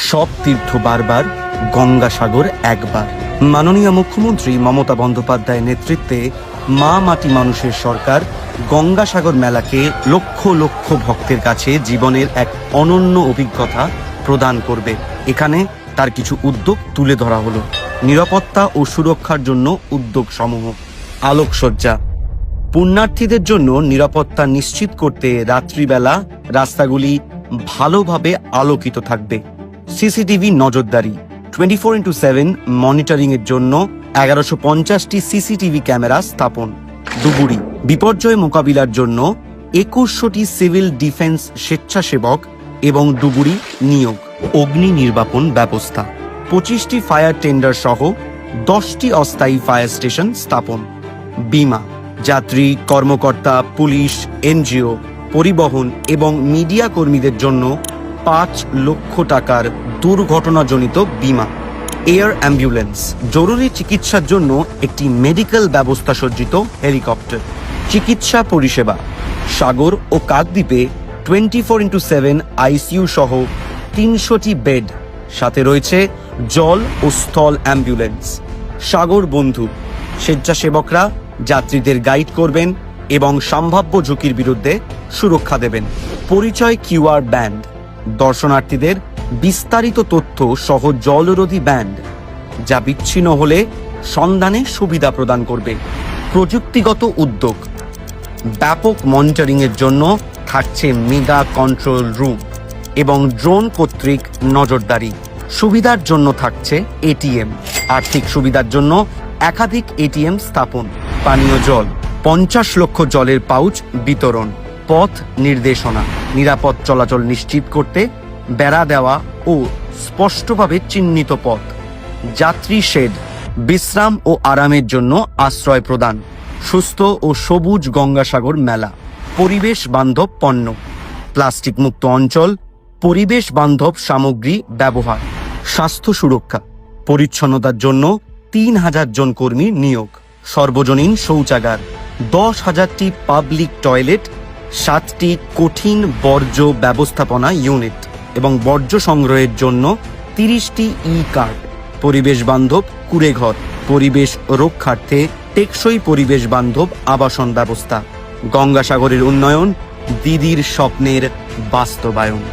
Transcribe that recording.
সব তীর্থ বারবার, গঙ্গাসাগর একবার। মাননীয় মুখ্যমন্ত্রী মমতা বন্দ্যোপাধ্যায়ের নেতৃত্বে মা মাটি মানুষের সরকার গঙ্গাসাগর মেলাকে লক্ষ লক্ষ ভক্তের কাছে জীবনের এক অনন্য অভিজ্ঞতা প্রদান করবে। এখানে তার কিছু উদ্যোগ তুলে ধরা হলো। নিরাপত্তা ও সুরক্ষার জন্য উদ্যোগ সমূহ: আলোকসজ্জা, পুণ্যার্থীদের জন্য নিরাপত্তা নিশ্চিত করতে রাত্রিবেলা রাস্তাগুলি ভালোভাবে আলোকিত থাকবে। সিসিটিভি নজরদারি, 24x7 মনিটরিং এর জন্য 1150টি সিসিটিভি ক্যামেরা স্থাপন। ডুবুরি, বিপর্যয় মোকাবিলার জন্য 2100টি সিভিল ডিফেন্স স্বেচ্ছাসেবক এবং ডুবুরি নিয়োগ। অগ্নি নির্বাপন ব্যবস্থা, 25টি ফায়ার টেন্ডার সহ 10টি অস্থায়ী ফায়ার স্টেশন স্থাপন। বীমা, যাত্রী, কর্মকর্তা, পুলিশ, এনজিও, পরিবহন এবং মিডিয়া কর্মীদের জন্য 5 লক্ষ টাকার দুর্ঘটনাজনিত বীমা। এয়ার অ্যাম্বুলেন্স, জরুরি চিকিৎসার জন্য একটি মেডিকেল ব্যবস্থা সজ্জিত হেলিকপ্টার। চিকিৎসা পরিষেবা, সাগর ও কাকদ্বীপে 24x7 আইসিইউ সহ 300টি বেড, সাথে রয়েছে জল ও স্থল অ্যাম্বুলেন্স। সাগর বন্ধু, স্বেচ্ছাসেবকরা যাত্রীদের গাইড করবেন এবং সম্ভাব্য ঝুঁকির বিরুদ্ধে সুরক্ষা দেবেন। পরিচয় কিউআর ব্যান্ড, দর্শনার্থীদের বিস্তারিত তথ্য সহ জলরোধী ব্যান্ড, যা বিচ্ছিন্ন হলে সন্ধানে সুবিধা প্রদান করবে। প্রযুক্তিগত উদ্যোগ, ব্যাপক মনিটরিং এর জন্য থাকছে মেগা কন্ট্রোল রুম এবং ড্রোন কর্তৃক নজরদারি। সুবিধার জন্য থাকছে এটিএম, আর্থিক সুবিধার জন্য একাধিক এটিএম স্থাপন। পানীয় জল, 50 লক্ষ জলের পাউচ বিতরণ। পথ নির্দেশনা, নিরাপদ চলাচল নিশ্চিত করতে বেড়া দেওয়া ও স্পষ্টভাবে চিহ্নিত পথ। যাত্রী শেড, বিশ্রাম ও আরামের জন্য আশ্রয় প্রদান। সুস্থ ও সবুজ গঙ্গাসাগর মেলা। পরিবেশ বান্ধব পণ্য, প্লাস্টিক মুক্ত অঞ্চল, পরিবেশ বান্ধব সামগ্রী ব্যবহার। স্বাস্থ্য সুরক্ষা, পরিচ্ছন্নতার জন্য 3000 জন কর্মী নিয়োগ। সর্বজনীন শৌচাগার, 10,000টি পাবলিক টয়লেট, 7টি কঠিন বর্জ্য ব্যবস্থাপনা ইউনিট এবং বর্জ্য সংগ্রহের জন্য 30টি ই কার্ড। পরিবেশ বান্ধব কুঁড়েঘর, পরিবেশ রক্ষার্থে টেকসই পরিবেশ বান্ধব আবাসন ব্যবস্থা। গঙ্গাসাগরের উন্নয়ন, দিদির স্বপ্নের বাস্তবায়ন।